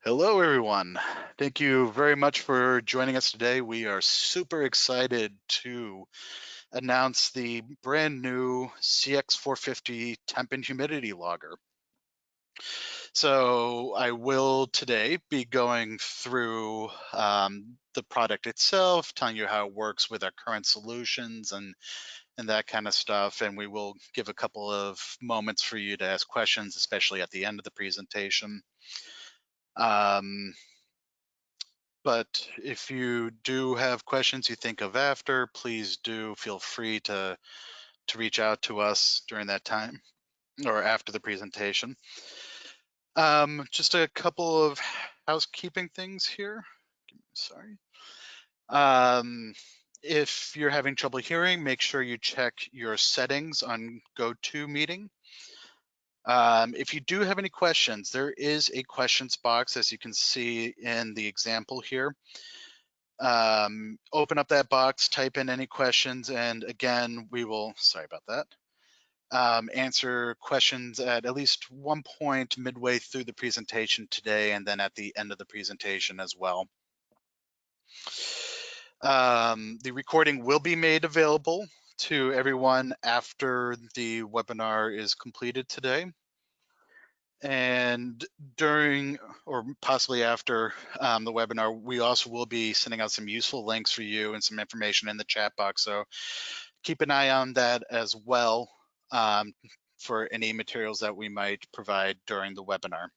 Hello, everyone. Thank you very much for joining us today. We are super excited to announce the brand new CX450 Temp and Humidity Logger. So I will today be going through the product itself, telling you how it works with our current solutions and that kind of stuff. And we will give a couple of moments for you to ask questions, especially at the end of the presentation. Um, But if you do have questions you think of after, please do feel free to reach out to us during that time or after the presentation. Just a couple of housekeeping things here. Sorry. Um, if you're having trouble hearing, make sure you check your settings on GoToMeeting. If you do have any questions, there is a questions box, as you can see in the example here. Open up that box, type in any questions, and again, we will, sorry about that, answer questions at least one point midway through the presentation today, and then at the end of the presentation as well. The recording will be made available to everyone after the webinar is completed today. And during or possibly after the webinar, we also will be sending out some useful links for you and some information in the chat box. So keep an eye on that as well for any materials that we might provide during the webinar.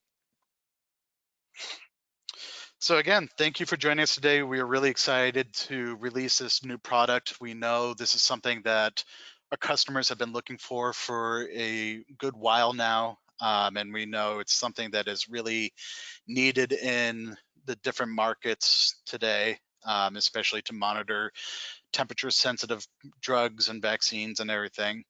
So again, thank you for joining us today. We are really excited to release this new product. We know this is something that our customers have been looking for a good while now. And we know it's something that is really needed in the different markets today, especially to monitor temperature sensitive drugs and vaccines and everything.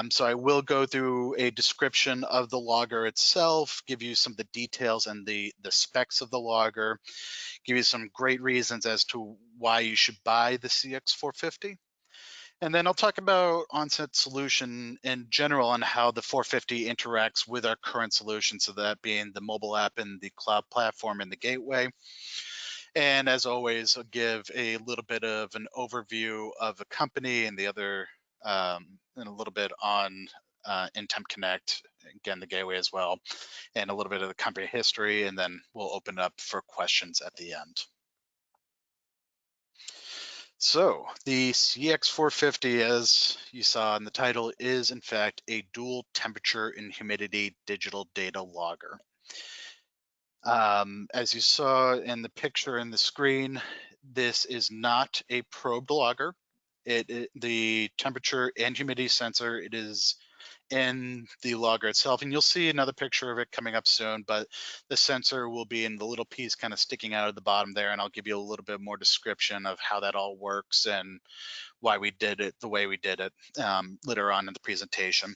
So I will go through a description of the logger itself, give you some of the details and the specs of the logger, give you some great reasons as to why you should buy the CX450. And then I'll talk about Onset Solution in general and how the 450 interacts with our current solution, so that being the mobile app and the cloud platform and the gateway. And as always, I'll give a little bit of an overview of the company and the other, and a little bit on InTempConnect, again, the gateway as well, and a little bit of the company history, and then we'll open up for questions at the end. So the CX450, as you saw in the title, is in fact a dual temperature and humidity digital data logger. As you saw in the picture in the screen, this is not a probed logger. The temperature and humidity sensor, it is in the logger itself, and you'll see another picture of it coming up soon, but the sensor will be in the little piece kind of sticking out of the bottom there, and I'll give you a little bit more description of how that all works and why we did it the way we did it later on in the presentation.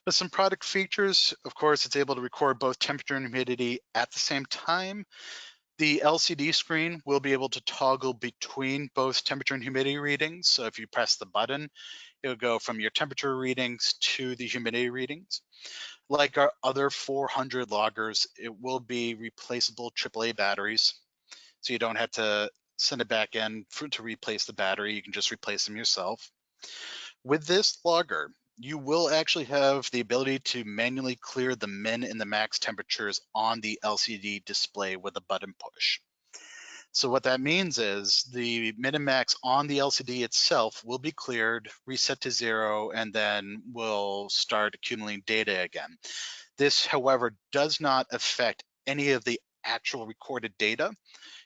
But some product features, of course, it's able to record both temperature and humidity at the same time. The LCD screen will be able to toggle between both temperature and humidity readings. So if you press the button, it'll go from your temperature readings to the humidity readings. Like our other 400 loggers, it will be replaceable AAA batteries. So you don't have to send it back in to replace the battery. You can just replace them yourself. With this logger, you will actually have the ability to manually clear the min and the max temperatures on the LCD display with a button push. So what that means is the min and max on the LCD itself will be cleared, reset to 0, and then will start accumulating data again. This, however, does not affect any of the actual recorded data.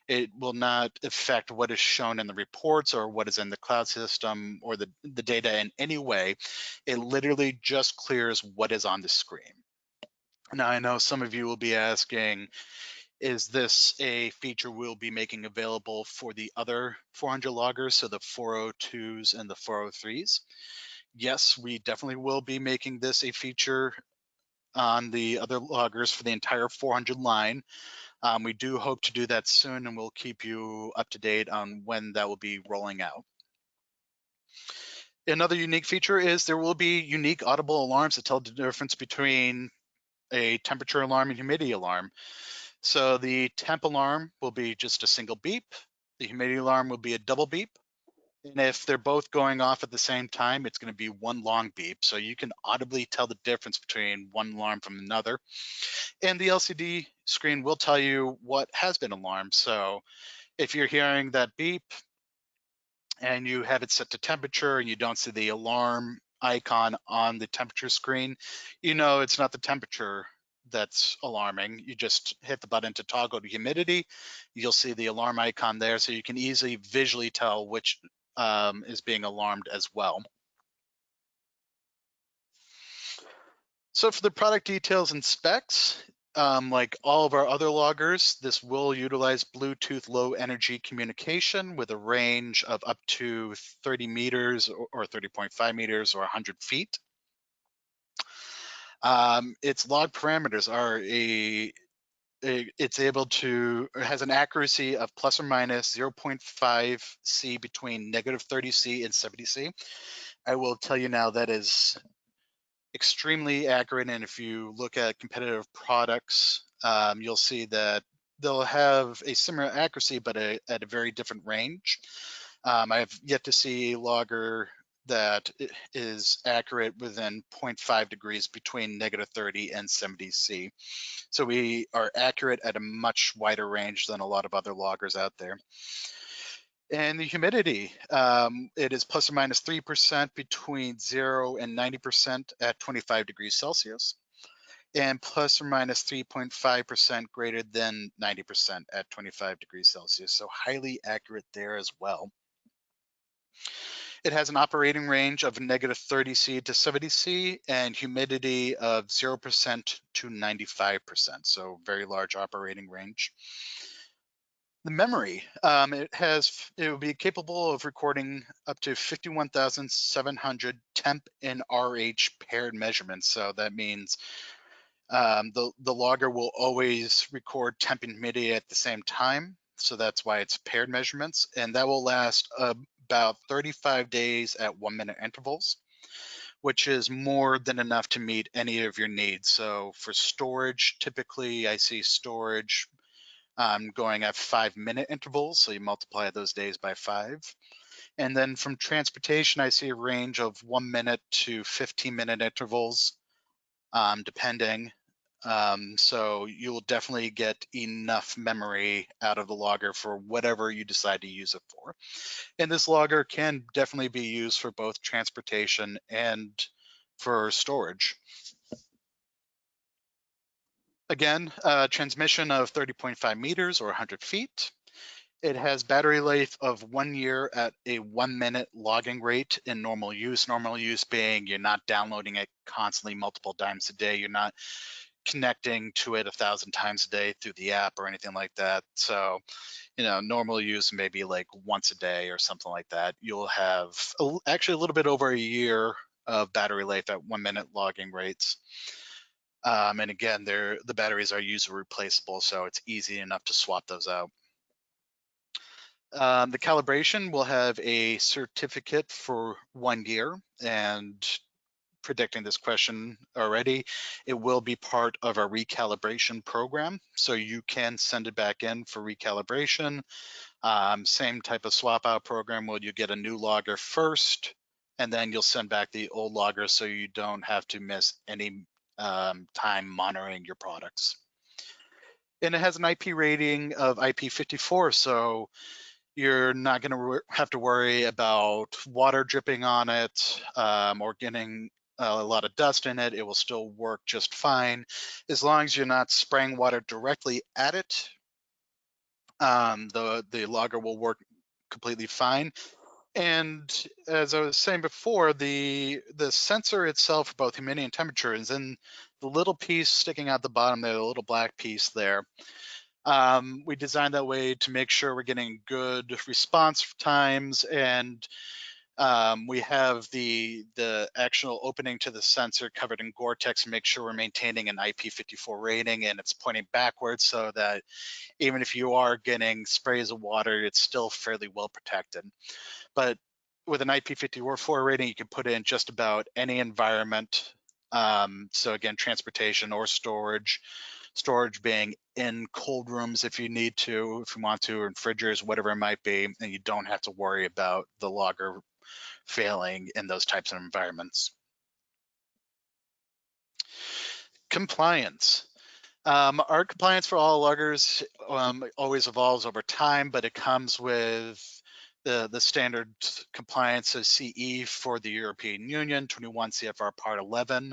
It will not affect what is shown in the reports or what is in the cloud system or the data in any way. It literally just clears what is on the screen. Now, I know some of you will be asking, is this a feature we'll be making available for the other 400 loggers, so the 402s and the 403s? Yes, we definitely will be making this a feature on the other loggers for the entire 400 line. We do hope to do that soon, and we'll keep you up to date on when that will be rolling out. Another unique feature is there will be unique audible alarms that tell the difference between a temperature alarm and humidity alarm. So the temp alarm will be just a single beep. The humidity alarm will be a double beep. And if they're both going off at the same time, it's going to be one long beep. So you can audibly tell the difference between one alarm from another. And the LCD screen will tell you what has been alarmed. So if you're hearing that beep and you have it set to temperature and you don't see the alarm icon on the temperature screen, you know it's not the temperature that's alarming. You just hit the button to toggle to humidity. You'll see the alarm icon there, so you can easily visually tell which is being alarmed as well. So for the product details and specs, like all of our other loggers, this will utilize Bluetooth low energy communication with a range of up to 30 meters or 30.5 meters or 100 feet. Its log parameters are it's able to, it has an accuracy of plus or minus 0.5 C between negative 30 C and 70 C. I will tell you now that is extremely accurate. And if you look at competitive products, you'll see that they'll have a similar accuracy, but at a very different range. I've yet to see a logger that is accurate within 0.5 degrees between negative 30 and 70 C. So we are accurate at a much wider range than a lot of other loggers out there. And the humidity, it is plus or minus 3% between 0 and 90% at 25 degrees Celsius, and plus or minus 3.5% greater than 90% at 25 degrees Celsius. So highly accurate there as well. It has an operating range of negative 30 C to 70 C and humidity of 0% to 95%. So very large operating range. The memory, it will be capable of recording up to 51,700 temp and RH paired measurements. So that means the logger will always record temp and humidity at the same time. So that's why it's paired measurements, and that will last about 35 days at 1 minute intervals, which is more than enough to meet any of your needs. So for storage, typically I see storage going at 5 minute intervals. So you multiply those days by 5. And then from transportation, I see a range of 1 minute to 15-minute intervals, depending. So you will definitely get enough memory out of the logger for whatever you decide to use it for. And this logger can definitely be used for both transportation and for storage. Again, transmission of 30.5 meters or 100 feet. It has battery life of 1 year at a 1 minute logging rate in normal use. Normal use being you're not downloading it constantly multiple times a day. You're not connecting to it 1,000 times a day through the app or anything like that. So, normal use maybe like once a day or something like that. You'll have actually a little bit over a year of battery life at 1 minute logging rates. And again, the batteries are user replaceable, so it's easy enough to swap those out. The calibration will have a certificate for 1 year, and predicting this question already, it will be part of our recalibration program. So you can send it back in for recalibration. Same type of swap out program where you get a new logger first, and then you'll send back the old logger so you don't have to miss any time monitoring your products. And it has an IP rating of IP54, so you're not going to have to worry about water dripping on it or getting a lot of dust in it. It will still work just fine as long as you're not spraying water directly at it. The logger will work completely fine. And as I was saying before, the sensor itself for both humidity and temperature is in the little piece sticking out the bottom there, the little black piece there. We designed that way to make sure we're getting good response times, and we have the actual opening to the sensor covered in Gore-Tex to make sure we're maintaining an IP54 rating, and it's pointing backwards so that even if you are getting sprays of water, it's still fairly well protected. But with an IP54 rating, you can put it in just about any environment. So again, transportation or storage. storage being in cold rooms if you need to, if you want to, or in fridges, whatever it might be, and you don't have to worry about the logger failing in those types of environments. Compliance. Our compliance for all loggers always evolves over time, but it comes with the standard compliance of CE for the European Union, 21 CFR Part 11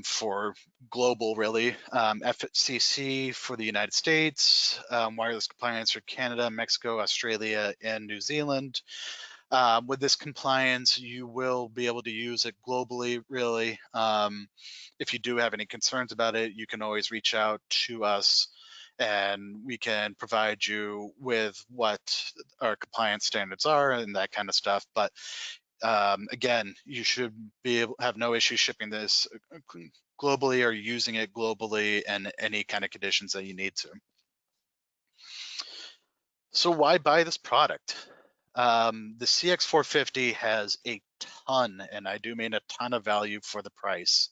for global, really, FCC for the United States, wireless compliance for Canada, Mexico, Australia, and New Zealand. With this compliance, you will be able to use it globally, really. If you do have any concerns about it, you can always reach out to us and we can provide you with what our compliance standards are and that kind of stuff. But again, you should be able have no issue shipping this globally or using it globally and any kind of conditions that you need to. So why buy this product? The CX450 has a ton, and I do mean a ton of value for the price.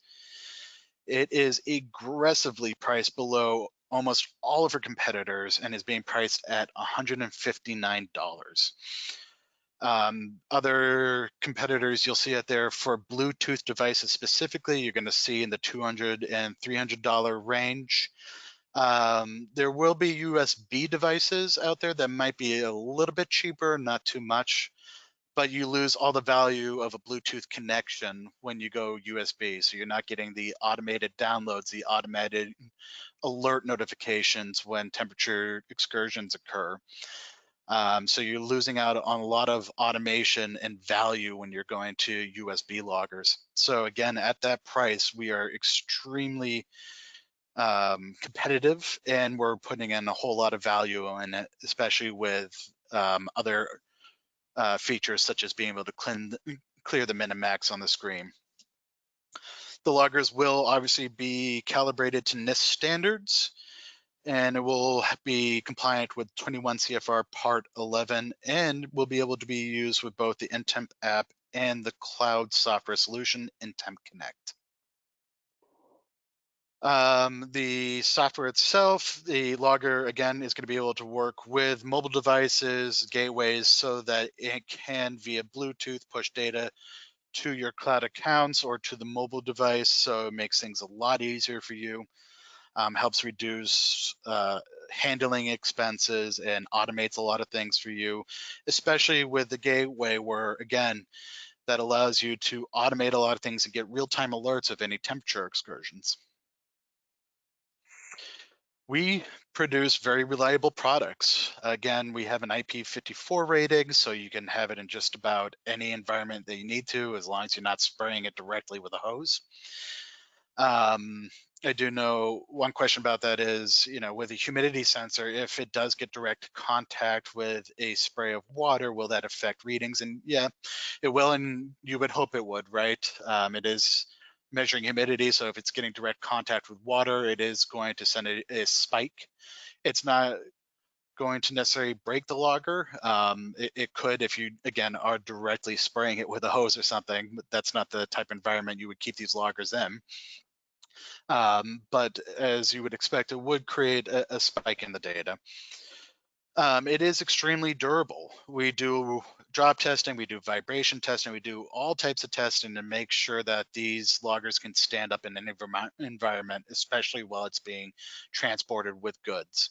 It is aggressively priced below almost all of her competitors and is being priced at $159. Other competitors you'll see out there for Bluetooth devices specifically, you're going to see in the $200 and $300 range. There will be USB devices out there that might be a little bit cheaper, not too much, but you lose all the value of a Bluetooth connection when you go USB. So you're not getting the automated downloads, the automated alert notifications when temperature excursions occur. So you're losing out on a lot of automation and value when you're going to USB loggers. So again, at that price, we are extremely competitive, and we're putting in a whole lot of value in it, especially with other features such as being able to clear the min and max on the screen. The loggers will obviously be calibrated to NIST standards, and it will be compliant with 21 CFR Part 11, and will be able to be used with both the InTemp app and the cloud software solution, InTempConnect. The software itself, the logger, again, is going to be able to work with mobile devices, gateways, so that it can, via Bluetooth, push data to your cloud accounts or to the mobile device. So it makes things a lot easier for you, helps reduce handling expenses and automates a lot of things for you, especially with the gateway where, again, that allows you to automate a lot of things and get real-time alerts of any temperature excursions. We produce very reliable products. Again, we have an IP54 rating, so you can have it in just about any environment that you need to, as long as you're not spraying it directly with a hose. I do know one question about that is, with a humidity sensor, if it does get direct contact with a spray of water, will that affect readings? And yeah, it will, and you would hope it would, right? It is measuring humidity, so if it's getting direct contact with water, it is going to send a spike. It's not going to necessarily break the logger. It could if you, again, are directly spraying it with a hose or something, but that's not the type of environment you would keep these loggers in. But as you would expect, it would create a spike in the data. It is extremely durable. We do drop testing, we do vibration testing, we do all types of testing to make sure that these loggers can stand up in any environment, especially while it's being transported with goods.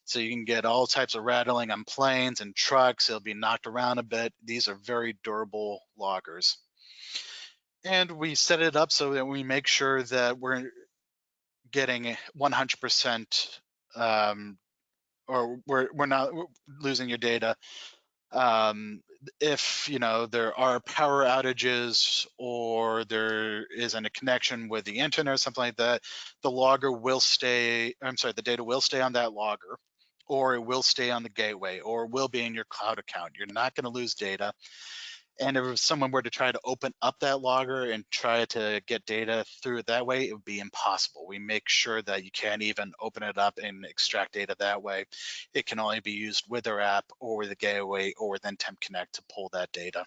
So you can get all types of rattling on planes and trucks. It'll be knocked around a bit. These are very durable loggers. And we set it up so that we make sure that we're getting 100% or we're not losing your data. If there are power outages or there isn't a connection with the internet or something like that, the data will stay on that logger, or it will stay on the gateway, or it will be in your cloud account. You're not going to lose data. And if someone were to try to open up that logger and try to get data through it that way, it would be impossible. We make sure that you can't even open it up and extract data that way. It can only be used with our app or with the gateway or with InTempConnect to pull that data.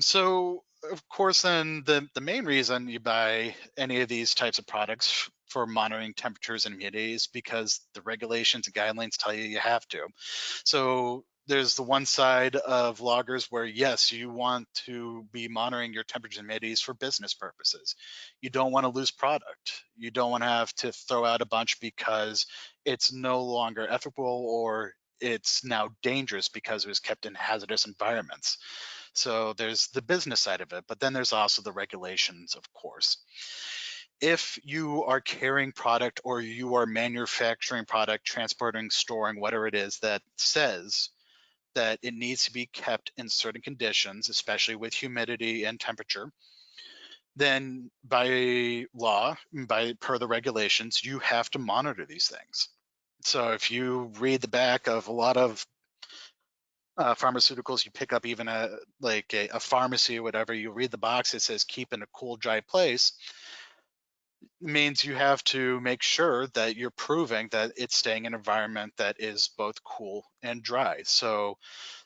So of course, then the main reason you buy any of these types of products for monitoring temperatures and humidity is because the regulations and guidelines tell you you have to. So there's the one side of loggers where, yes, you want to be monitoring your temperatures and humidities for business purposes. You don't want to lose product. You don't want to have to throw out a bunch because it's no longer ethical, or it's now dangerous because it was kept in hazardous environments. So there's the business side of it, but then there's also the regulations, of course. If you are carrying product or you are manufacturing product, transporting, storing, whatever it is that says that it needs to be kept in certain conditions, especially with humidity and temperature, then by law, by per the regulations, you have to monitor these things. So if you read the back of a lot of pharmaceuticals, you pick up even a pharmacy or whatever, you read the box, it says keep in a cool, dry place. It means you have to make sure that you're proving that it's staying in an environment that is both cool and dry. So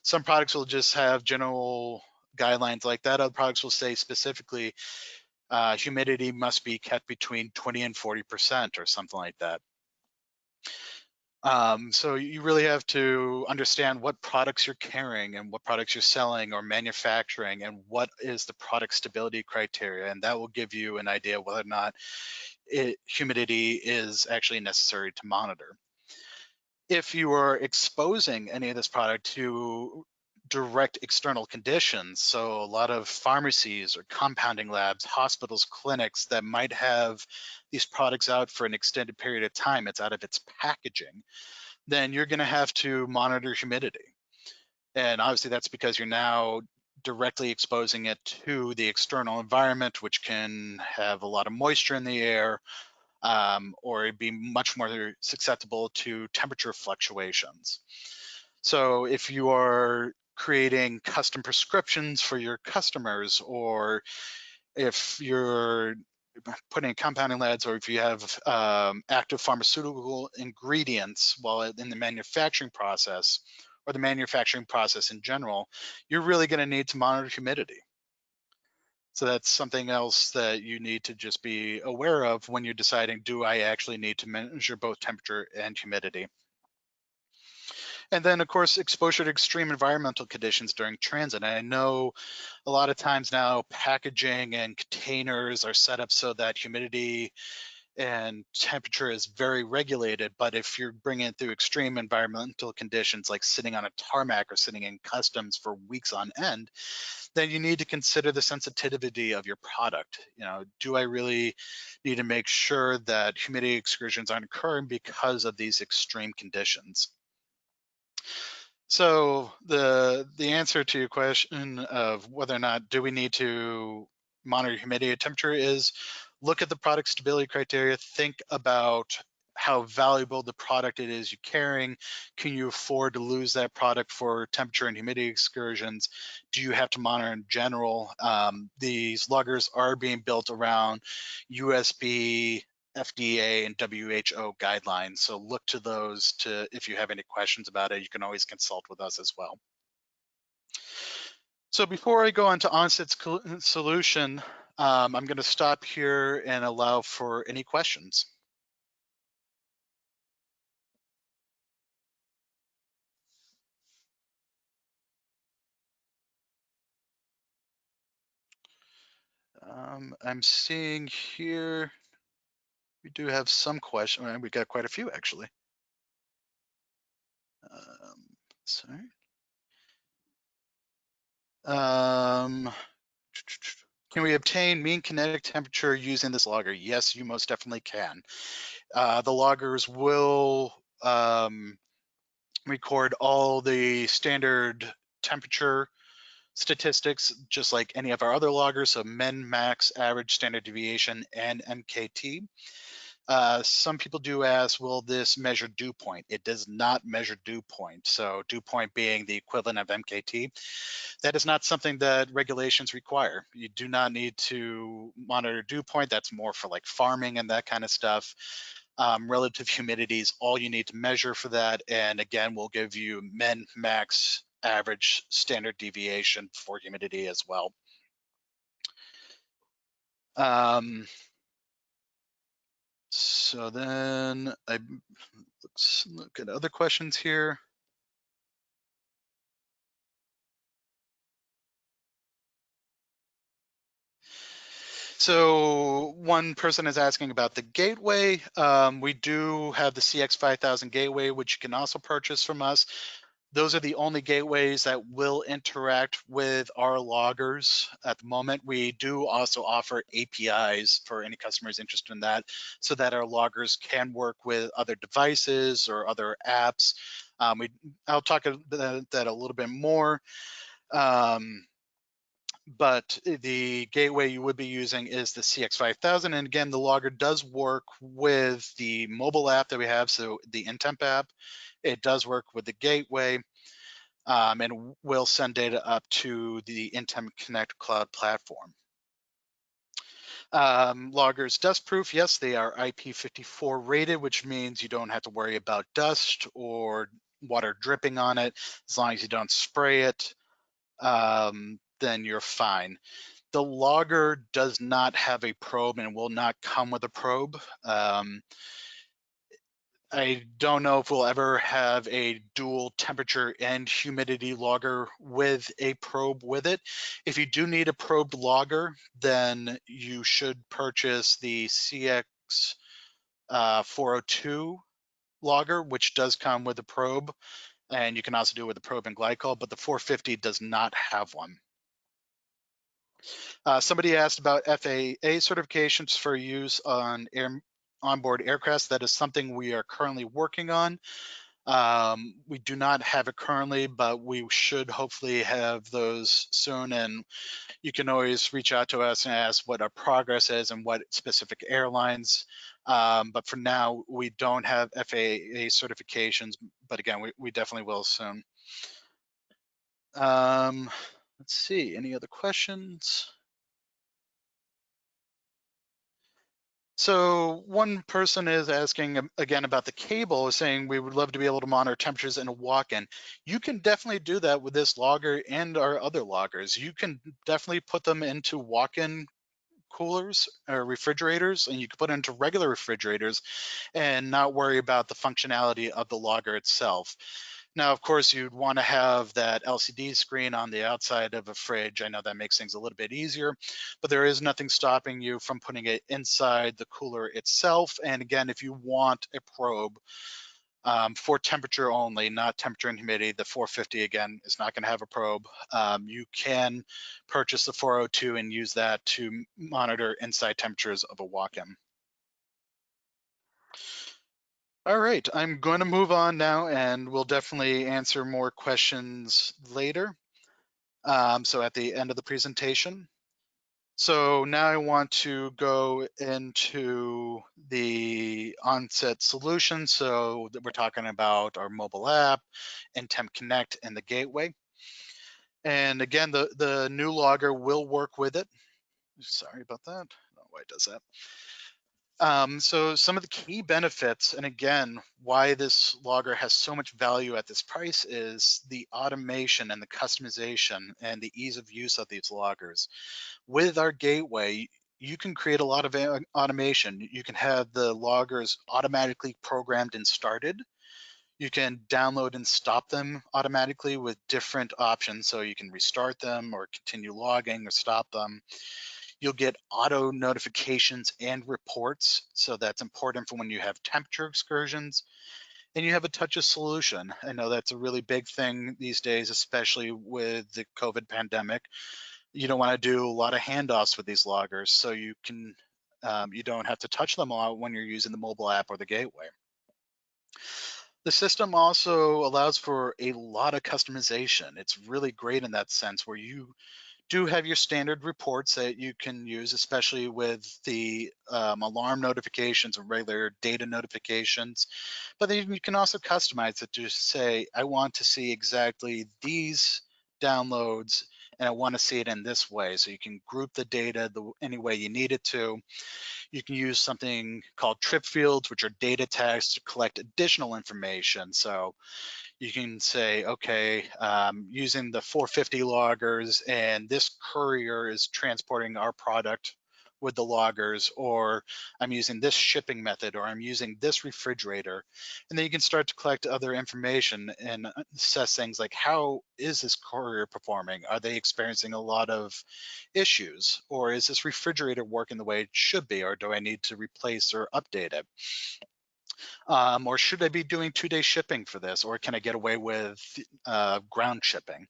some products will just have general guidelines like that. Other products will say specifically humidity must be kept between 20 and 40% or something like that. So you really have to understand what products you're carrying and what products you're selling or manufacturing, and what is the product stability criteria, and that will give you an idea whether or not humidity is actually necessary to monitor. If you are exposing any of this product to direct external conditions, so a lot of pharmacies or compounding labs, hospitals, clinics that might have these products out for an extended period of time, it's out of its packaging, then you're going to have to monitor humidity. And obviously that's because you're now directly exposing it to the external environment, which can have a lot of moisture in the air, or it'd be much more susceptible to temperature fluctuations. So if you are creating custom prescriptions for your customers, or if you're putting in compounding labs, or if you have active pharmaceutical ingredients while in the manufacturing process, or the manufacturing process in general, you're really going to need to monitor humidity. So that's something else that you need to just be aware of when you're deciding, do I actually need to measure both temperature and humidity? And then, of course, exposure to extreme environmental conditions during transit. And I know a lot of times now packaging and containers are set up so that humidity and temperature is very regulated. But if you're bringing it through extreme environmental conditions, like sitting on a tarmac or sitting in customs for weeks on end, then you need to consider the sensitivity of your product. You know, do I really need to make sure that humidity excursions aren't occurring because of these extreme conditions? So the answer to your question of whether or not do we need to monitor humidity and temperature is, look at the product stability criteria, think about how valuable the product it is you're carrying. Can you afford to lose that product for temperature and humidity excursions? Do you have to monitor in general? These luggers are being built around USB, FDA, and WHO guidelines. So look to those to, if you have any questions about it, you can always consult with us as well. So before I go on to Onset's solution, I'm going to stop here and allow for any questions. I'm seeing here, we do have some questions. We got quite a few actually. Sorry. Can we obtain mean kinetic temperature using this logger? Yes, you most definitely can. The loggers will record all the standard temperature statistics, just like any of our other loggers, so min, max, average, standard deviation, and MKT. Some people do ask, will this measure dew point? It does not measure dew point. So dew point being the equivalent of MKT. That is not something that regulations require. You do not need to monitor dew point. That's more for like farming and that kind of stuff. Relative humidity is all you need to measure for that. And again, we'll give you min, max, average, standard deviation for humidity as well. So then let's look at other questions here. So one person is asking about the gateway. We do have the CX5000 Gateway, which you can also purchase from us. Those are the only gateways that will interact with our loggers at the moment. We do also offer APIs for any customers interested in that, so that our loggers can work with other devices or other apps. I'll talk about that a little bit more. But the gateway you would be using is the CX5000. And again, the logger does work with the mobile app that we have, so the InTemp app. It does work with the gateway, and will send data up to the InTempConnect cloud platform. Loggers dust proof, yes, they are IP54 rated, which means you don't have to worry about dust or water dripping on it. As long as you don't spray it, then you're fine. The logger does not have a probe and will not come with a probe. I don't know if we'll ever have a dual temperature and humidity logger with a probe with it. If you do need a probed logger, then you should purchase the CX 402 logger, which does come with a probe, and you can also do it with a probe and glycol, but the 450 does not have one. Somebody asked about FAA certifications for use on onboard aircraft. That is something we are currently working on. We do not have it currently, but we should hopefully have those soon. And you can always reach out to us and ask what our progress is and what specific airlines. But for now, we don't have FAA certifications, but again, we definitely will soon. Let's see, any other questions? So one person is asking again about the cable, saying we would love to be able to monitor temperatures in a walk-in. You can definitely do that with this logger and our other loggers. You can definitely put them into walk-in coolers or refrigerators, and you can put it into regular refrigerators and not worry about the functionality of the logger itself. Now, of course, you'd want to have that LCD screen on the outside of a fridge. I know that makes things a little bit easier, but there is nothing stopping you from putting it inside the cooler itself. And again, if you want a probe for temperature only, not temperature and humidity, the 450 again is not going to have a probe. You can purchase the 402 and use that to monitor inside temperatures of a walk-in. All right, I'm going to move on now, and we'll definitely answer more questions later. So at the end of the presentation. So now I want to go into the onset solution. So we're talking about our mobile app, InTempConnect, and the gateway. And again, the new logger will work with it. Sorry about that. I don't know why it does that. So some of the key benefits, and again, why this logger has so much value at this price, is the automation and the customization and the ease of use of these loggers. With our gateway, you can create a lot of automation. You can have the loggers automatically programmed and started. You can download and stop them automatically with different options. So you can restart them or continue logging or stop them. You'll get auto notifications and reports. So that's important for when you have temperature excursions. And you have a touchless solution. I know that's a really big thing these days, especially with the COVID pandemic. You don't want to do a lot of handoffs with these loggers, so you can you don't have to touch them a lot when you're using the mobile app or the gateway. The system also allows for a lot of customization. It's really great in that sense, where you do have your standard reports that you can use, especially with the alarm notifications and regular data notifications. But then you can also customize it to say, I want to see exactly these downloads and I want to see it in this way. So you can group the data any way you need it to. You can use something called trip fields, which are data tags to collect additional information. So you can say, okay, using the 450 loggers and this courier is transporting our product with the loggers, or I'm using this shipping method, or I'm using this refrigerator. And then you can start to collect other information and assess things like, how is this courier performing? Are they experiencing a lot of issues? Or is this refrigerator working the way it should be? Or do I need to replace or update it? Or should I be doing 2-day shipping for this? Or can I get away with ground shipping?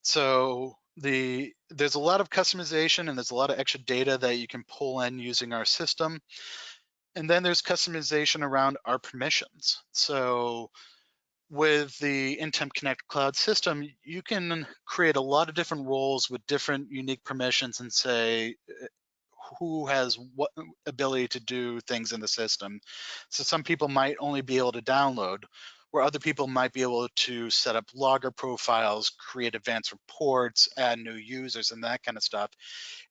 So there's a lot of customization and there's a lot of extra data that you can pull in using our system. And then there's customization around our permissions. So with the InTempConnect cloud system, you can create a lot of different roles with different unique permissions and say who has what ability to do things in the system. So some people might only be able to download, where other people might be able to set up logger profiles, create advanced reports, add new users, and that kind of stuff.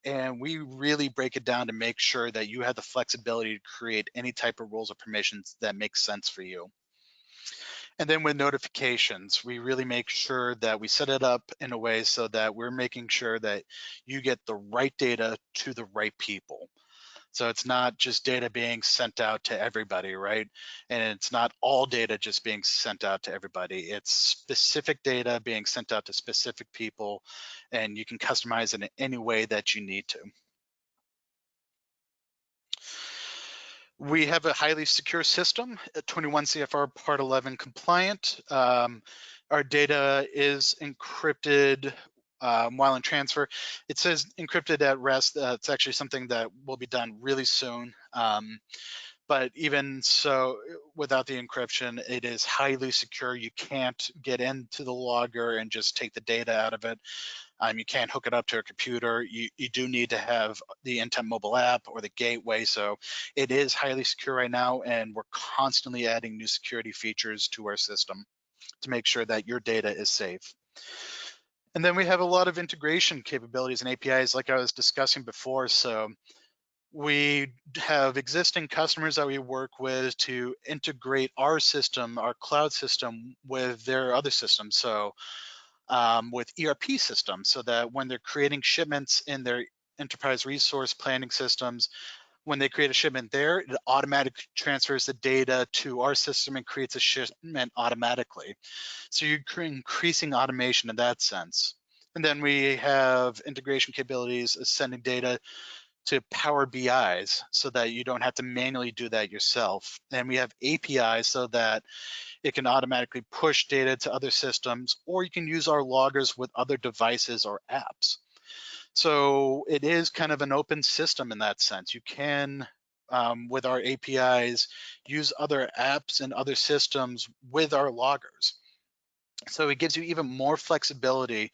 And we really break it down to make sure that you have the flexibility to create any type of roles or permissions that make sense for you. And then with notifications, we really make sure that we set it up in a way so that we're making sure that you get the right data to the right people. So it's not just data being sent out to everybody, right? And it's not all data just being sent out to everybody. It's specific data being sent out to specific people, and you can customize it in any way that you need to. We have a highly secure system, 21 CFR Part 11 compliant. Our data is encrypted while in transfer. It says encrypted at rest. It's actually something that will be done really soon. But even so, without the encryption, it is highly secure. You can't get into the logger and just take the data out of it. You can't hook it up to a computer. You do need to have the InTemp mobile app or the gateway. So it is highly secure right now, and we're constantly adding new security features to our system to make sure that your data is safe. And then we have a lot of integration capabilities and APIs like I was discussing before. So we have existing customers that we work with to integrate our system, our cloud system, with their other systems. So with ERP systems, so that when they're creating shipments in their enterprise resource planning systems, when they create a shipment there, it automatically transfers the data to our system and creates a shipment automatically. So you're increasing automation in that sense. And then we have integration capabilities of sending data to Power BIs so that you don't have to manually do that yourself. And we have APIs so that it can automatically push data to other systems, or you can use our loggers with other devices or apps. So it is kind of an open system in that sense. You can, with our APIs, use other apps and other systems with our loggers. So it gives you even more flexibility.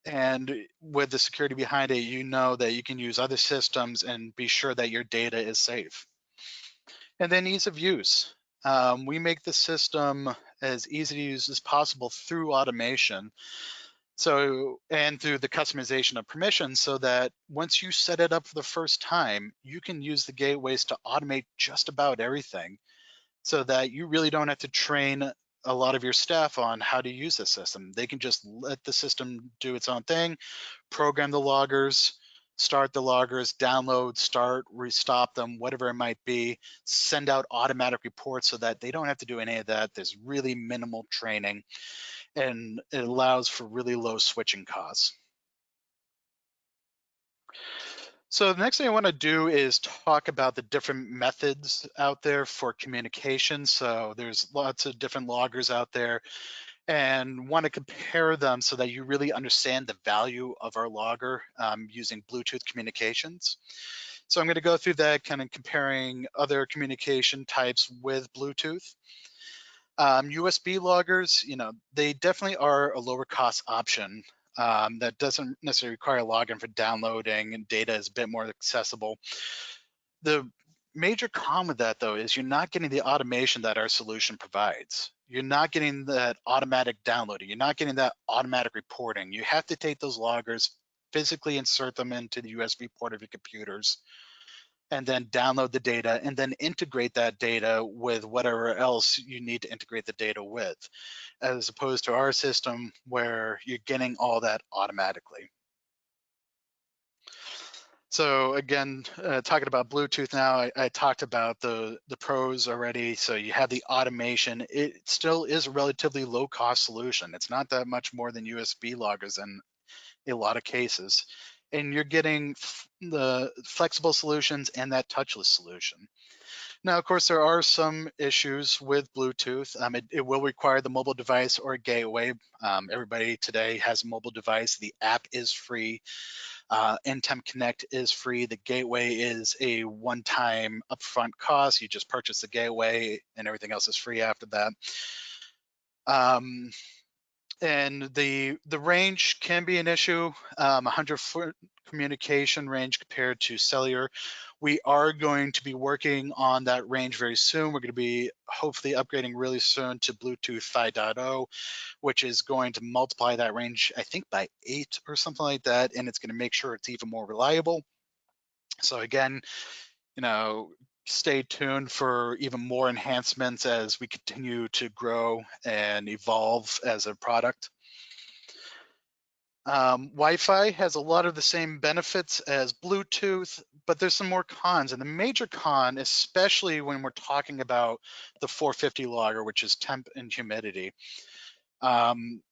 And with the security behind it, you know that you can use other systems and be sure that your data is safe. And then ease of use. We make the system as easy to use as possible through automation. So, and through the customization of permissions, so that once you set it up for the first time, you can use the gateways to automate just about everything, so that you really don't have to train a lot of your staff on how to use the system. They can just let the system do its own thing, program the loggers, start the loggers, download, start, restop them, whatever it might be, send out automatic reports so that they don't have to do any of that. There's really minimal training, and it allows for really low switching costs. So the next thing I want to do is talk about the different methods out there for communication. So there's lots of different loggers out there, and want to compare them so that you really understand the value of our logger using Bluetooth communications. So I'm going to go through that, kind of comparing other communication types with Bluetooth. USB loggers, they definitely are a lower cost option. That doesn't necessarily require a login for downloading, and data is a bit more accessible. The major con with that, though, is you're not getting the automation that our solution provides. You're not getting that automatic downloading. You're not getting that automatic reporting. You have to take those loggers, physically insert them into the USB port of your computers, and then download the data, and then integrate that data with whatever else you need to integrate the data with, as opposed to our system where you're getting all that automatically. So again, talking about Bluetooth now, I talked about the pros already. So you have the automation. It still is a relatively low cost solution. It's not that much more than USB loggers in a lot of cases. And you're getting the flexible solutions and that touchless solution. Now, of course, there are some issues with Bluetooth. It will require the mobile device or a gateway. Everybody today has a mobile device. The app is free. InTempConnect is free. The gateway is a one-time upfront cost. You just purchase the gateway and everything else is free after that. And the range can be an issue. 100-foot communication range compared to cellular. We are going to be working on that range very soon. We're going to be hopefully upgrading really soon to Bluetooth 5.0, which is going to multiply that range, I think, by 8 or something like that, and it's going to make sure it's even more reliable. So again, stay tuned for even more enhancements as we continue to grow and evolve as a product. Wi-Fi has a lot of the same benefits as Bluetooth, but there's some more cons. And the major con, especially when we're talking about the 450 logger, which is temp and humidity,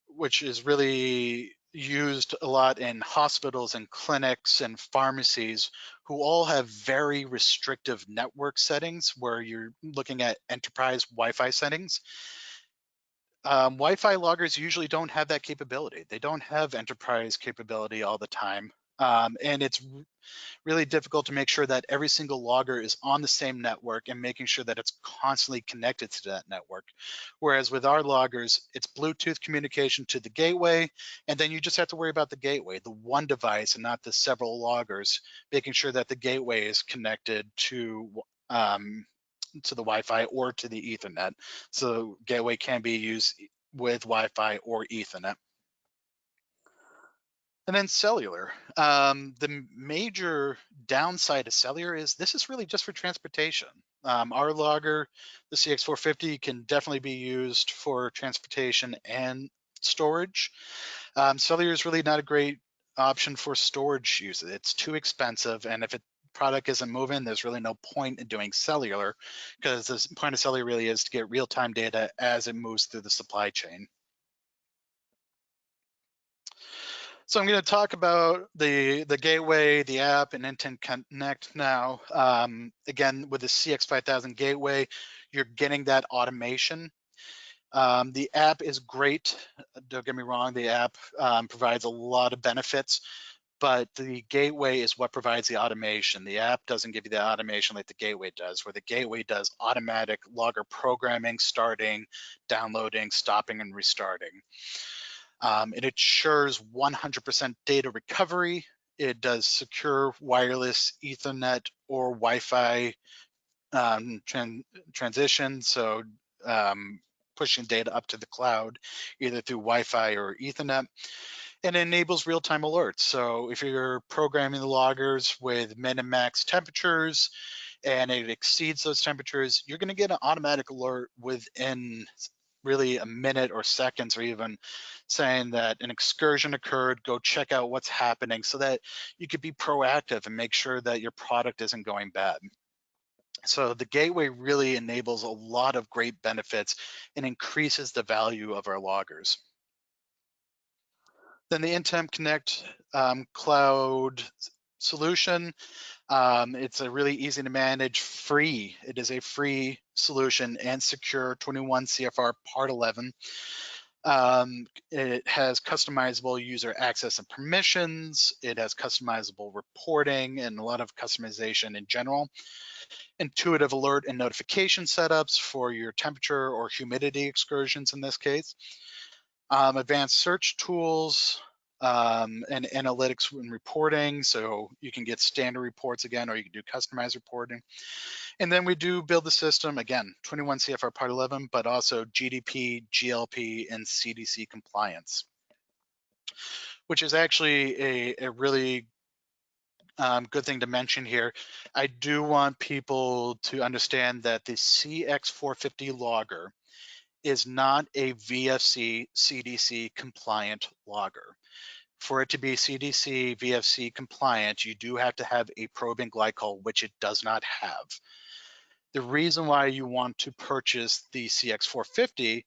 which is really used a lot in hospitals and clinics and pharmacies who all have very restrictive network settings where you're looking at enterprise Wi-Fi settings. Wi-Fi loggers usually don't have that capability. They don't have enterprise capability all the time. And it's really difficult to make sure that every single logger is on the same network and making sure that it's constantly connected to that network. Whereas with our loggers, it's Bluetooth communication to the gateway, and then you just have to worry about the gateway, the one device and not the several loggers, making sure that the gateway is connected to the Wi-Fi or to the Ethernet. So gateway can be used with Wi-Fi or Ethernet. And then cellular. The major downside of cellular is this is really just for transportation. Our logger, the CX450, can definitely be used for transportation and storage. Cellular is really not a great option for storage use. It's too expensive, and if a product isn't moving, there's really no point in doing cellular, because the point of cellular really is to get real-time data as it moves through the supply chain. So I'm going to talk about the gateway, the app, and InTempConnect now. Again, with the CX5000 Gateway, you're getting that automation. The app is great. Don't get me wrong, the app provides a lot of benefits, but the gateway is what provides the automation. The app doesn't give you the automation like the gateway does, where the gateway does automatic logger programming, starting, downloading, stopping, and restarting. It ensures 100% data recovery. It does secure wireless Ethernet or Wi-Fi transition, so pushing data up to the cloud, either through Wi-Fi or Ethernet. And it enables real-time alerts. So if you're programming the loggers with min and max temperatures and it exceeds those temperatures, you're going to get an automatic alert within really a minute or seconds, or even saying that an excursion occurred, go check out what's happening, so that you could be proactive and make sure that your product isn't going bad. So the gateway really enables a lot of great benefits and increases the value of our loggers. Then the InTempConnect cloud solution. It's a really easy to manage, free. It is a free solution and secure, 21 CFR Part 11. It has customizable user access and permissions. It has customizable reporting and a lot of customization in general. Intuitive alert and notification setups for your temperature or humidity excursions in this case. Advanced search tools, and analytics and reporting, so you can get standard reports again, or you can do customized reporting. And then we do build the system, again, 21 CFR Part 11, but also GDP, GLP, and CDC compliance, which is actually a really good thing to mention here. I do want people to understand that the CX450 logger is not a VFC CDC compliant logger. for it to be CDC VFC compliant, you do have to have a probing glycol, which it does not have. The reason why you want to purchase the CX450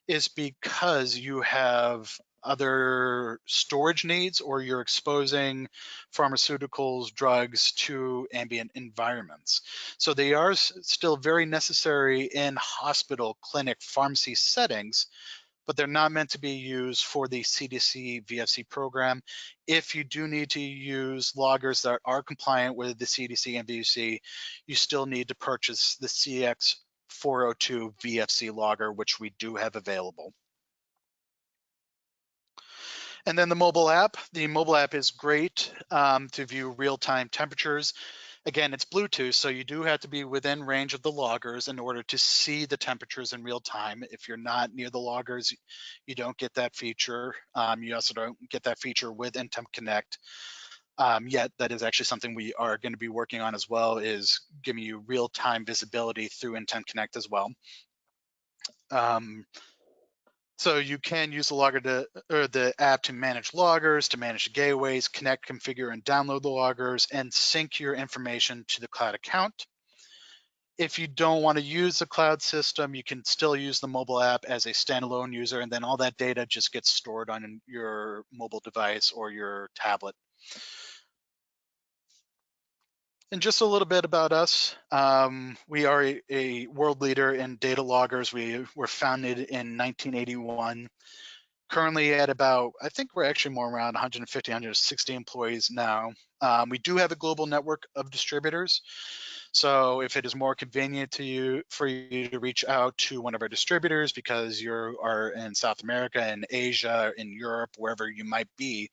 is because you have other storage needs, or you're exposing pharmaceuticals, drugs to ambient environments. So they are still very necessary in hospital, clinic, pharmacy settings, but they're not meant to be used for the CDC VFC program. If you do need to use loggers that are compliant with the CDC and VFC, you still need to purchase the CX402 VFC logger, which we do have available. And then the mobile app is great to view real-time temperatures. Again, it's Bluetooth, so you do have to be within range of the loggers in order to see the temperatures in real time. If you're not near the loggers, you don't get that feature. You also don't get that feature with InTempConnect. Yet that is actually something we are going to be working on as well, is giving you real-time visibility through InTempConnect as well. So you can use the logger or the app to manage loggers, to manage the gateways, connect, configure, and download the loggers, and sync your information to the cloud account. If you don't want to use the cloud system, you can still use the mobile app as a standalone user, and then all that data just gets stored on your mobile device or your tablet. And just a little bit about us. We are a world leader in data loggers. We were founded in 1981. Currently at about, I think we're actually more around 150, 160 employees now. We do have a global network of distributors. So if it is more convenient for you to reach out to one of our distributors because you are in South America, in Asia, in Europe, wherever you might be,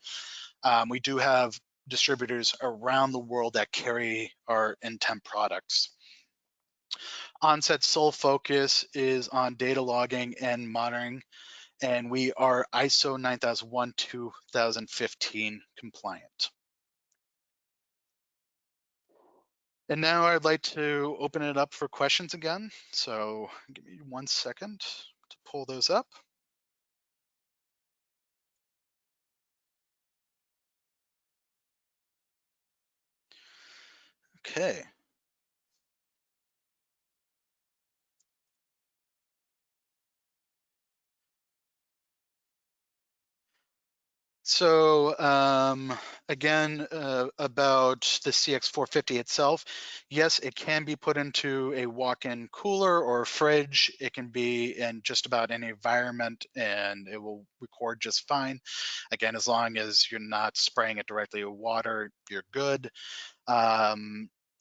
we do have distributors around the world that carry our InTemp products. Onset's sole focus is on data logging and monitoring, and we are ISO 9001 2015 compliant. And now I'd like to open it up for questions again. So give me 1 second to pull those up. Okay. So again, about the CX450 itself, yes, it can be put into a walk-in cooler or a fridge. It can be in just about any environment and it will record just fine. Again, as long as you're not spraying it directly with water, you're good.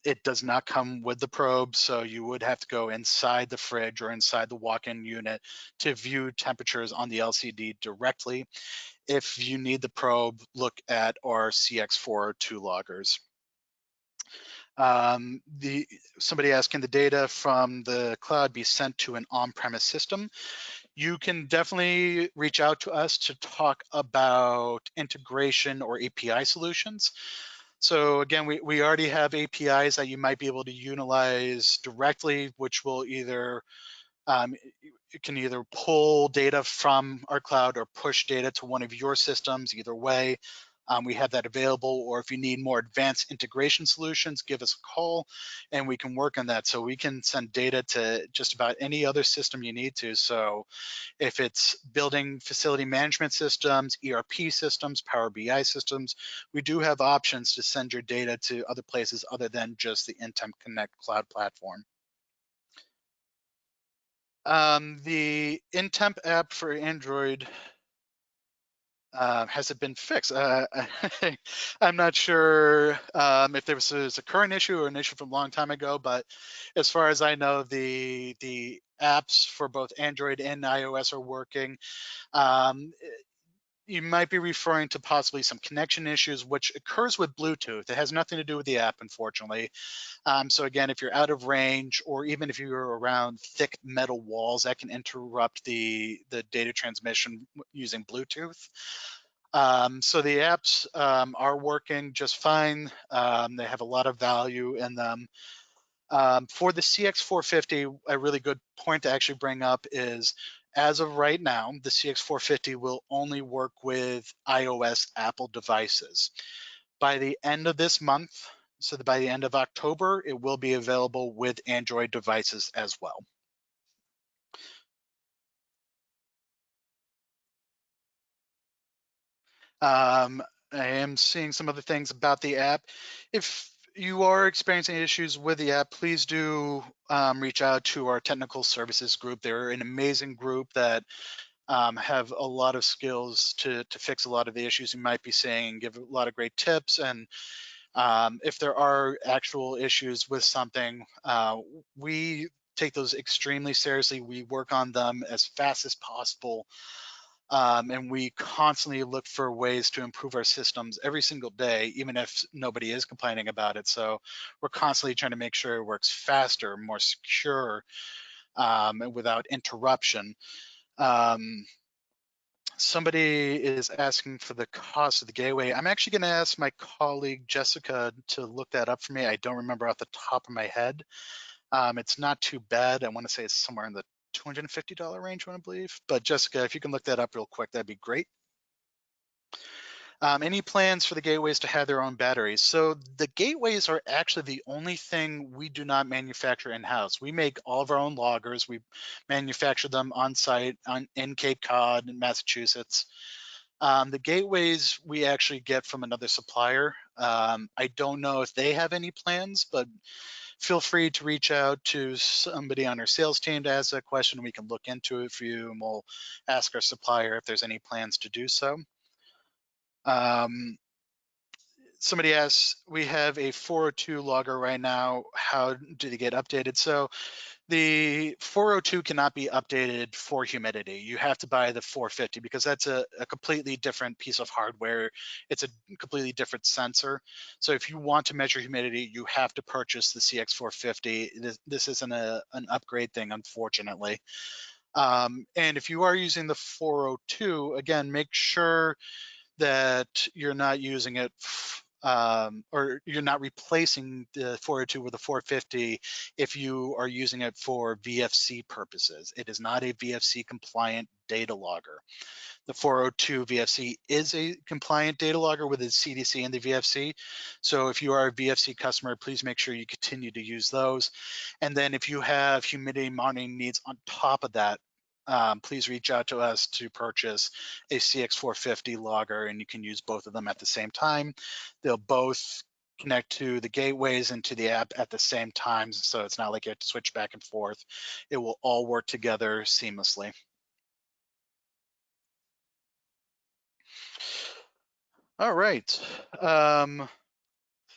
It does not come with the probe, so you would have to go inside the fridge or inside the walk-in unit to view temperatures on the LCD directly. If you need the probe, look at our CX402 loggers. Somebody asked, can the data from the cloud be sent to an on-premise system? You can definitely reach out to us to talk about integration or API solutions. So again, we already have APIs that you might be able to utilize directly, which will either it can either pull data from our cloud or push data to one of your systems. Either way, we have that available. Or if you need more advanced integration solutions, give us a call and we can work on that. So we can send data to just about any other system you need to. So if it's building facility management systems, ERP systems, Power BI systems, we do have options to send your data to other places other than just the InTempConnect cloud platform. The InTemp app for Android, has it been fixed? I'm not sure if there was a current issue or an issue from a long time ago, but as far as I know, the apps for both Android and iOS are working. You might be referring to possibly some connection issues, which occurs with Bluetooth. It has nothing to do with the app, unfortunately. So again, if you're out of range, or even if you're around thick metal walls, that can interrupt the data transmission using Bluetooth. So the apps are working just fine. They have a lot of value in them. For the CX450, a really good point to actually bring up is As of right now, the CX450 will only work with iOS Apple devices. By the end of this month, so that by the end of October, it will be available with Android devices as well. I am seeing some other things about the app. If you are experiencing issues with the app, please do reach out to our technical services group. They're an amazing group that have a lot of skills to fix a lot of the issues you might be seeing, give a lot of great tips. And if there are actual issues with something, we take those extremely seriously. We work on them as fast as possible. And we constantly look for ways to improve our systems every single day, even if nobody is complaining about it. So we're constantly trying to make sure it works faster, more secure, and without interruption. Um, Somebody is asking for the cost of the gateway. I'm actually going to ask my colleague Jessica to look that up for me. I don't remember off the top of my head. It's not too bad. I want to say it's somewhere in the $250 range, I believe. But Jessica, if you can look that up real quick, that'd be great. Any plans for the gateways to have their own batteries? So the gateways are actually the only thing we do not manufacture in-house. We make all of our own loggers. We manufacture them on site in Cape Cod in Massachusetts. The gateways we actually get from another supplier. I don't know if they have any plans, but feel free to reach out to somebody on our sales team to ask that question. We can look into it for you, and we'll ask our supplier if there's any plans to do so. Somebody asks, we have a 402 logger right now. How do they get updated? So the 402 cannot be updated for humidity. You have to buy the 450 because that's a completely different piece of hardware. It's a completely different sensor. So if you want to measure humidity, you have to purchase the CX450. This isn't an upgrade thing, unfortunately. And if you are using the 402, again, make sure that you're not using it or you're not replacing the 402 with the 450 if you are using it for VFC purposes. It is not a VFC compliant data logger. The 402 VFC is a compliant data logger with the CDC and the VFC. So if you are a VFC customer, please make sure you continue to use those. And then if you have humidity monitoring needs on top of that, please reach out to us to purchase a CX450 logger, and you can use both of them at the same time. They'll both connect to the gateways and to the app at the same time, so it's not like you have to switch back and forth. It will all work together seamlessly. All right. So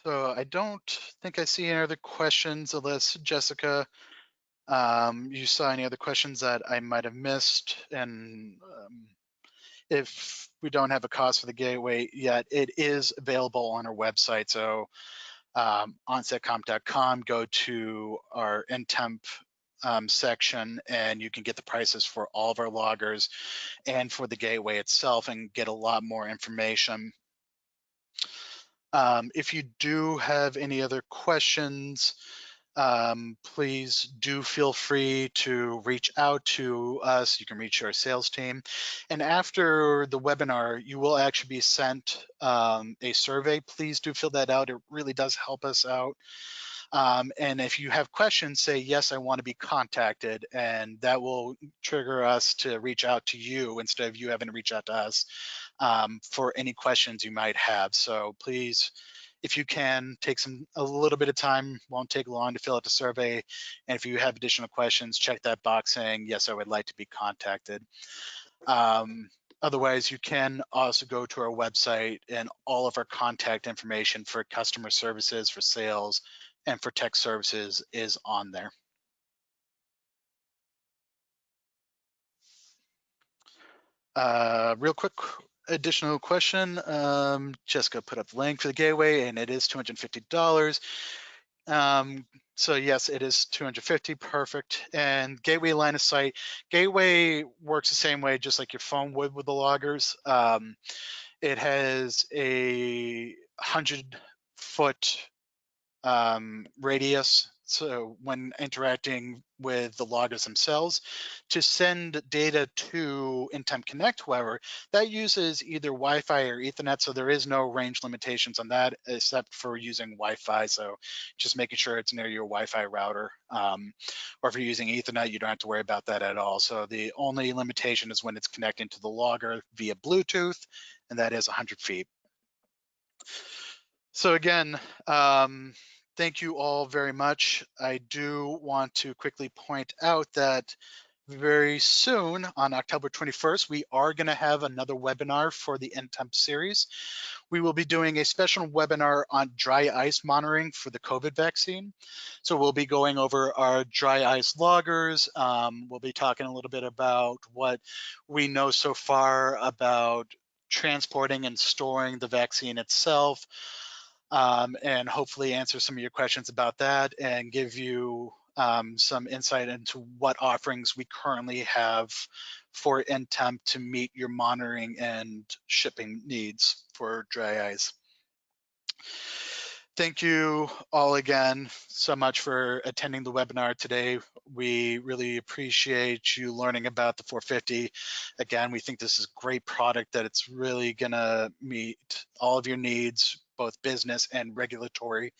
I don't think I see any other questions unless Jessica, you saw any other questions that I might have missed. And if we don't have a cost for the gateway yet, it is available on our website. So onsetcomp.com, go to our InTemp section, and you can get the prices for all of our loggers and for the gateway itself and get a lot more information. If you do have any other questions, please do feel free to reach out to us. You can reach our sales team. And after the webinar, you will actually be sent a survey. Please do fill that out. It really does help us out. And if you have questions, say, yes, I want to be contacted, and that will trigger us to reach out to you instead of you having to reach out to us for any questions you might have. So please, if you can, take a little bit of time, won't take long to fill out the survey. And if you have additional questions, check that box saying, yes, I would like to be contacted. Otherwise, you can also go to our website, and all of our contact information for customer services, for sales, and for tech services is on there. Real quick additional question. Jessica put up the link for the gateway, and it is $250. So yes, it is 250, perfect. And gateway line of sight. Gateway works the same way, just like your phone would with the loggers. It has a 100-foot radius. so when interacting with the loggers themselves, to send data to InTempConnect, however, that uses either Wi-Fi or Ethernet, so there is no range limitations on that except for using Wi-Fi. So just making sure it's near your Wi-Fi router. Or if you're using Ethernet, you don't have to worry about that at all. So the only limitation is when it's connecting to the logger via Bluetooth, and that is 100 feet. So again, thank you all very much. I do want to quickly point out that very soon, on October 21st, we are going to have another webinar for the InTemp series. We will be doing a special webinar on dry ice monitoring for the COVID vaccine. So we'll be going over our dry ice loggers. We'll be talking a little bit about what we know so far about transporting and storing the vaccine itself, and hopefully answer some of your questions about that and give you some insight into what offerings we currently have for InTemp to meet your monitoring and shipping needs for dry ice. Thank you all again so much for attending the webinar today. We really appreciate you learning about the 450. Again, we think this is a great product that it's really gonna meet all of your needs, both business and regulatory.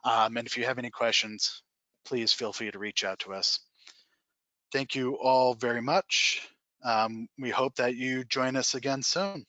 And if you have any questions, please feel free to reach out to us. Thank you all very much. We hope that you join us again soon.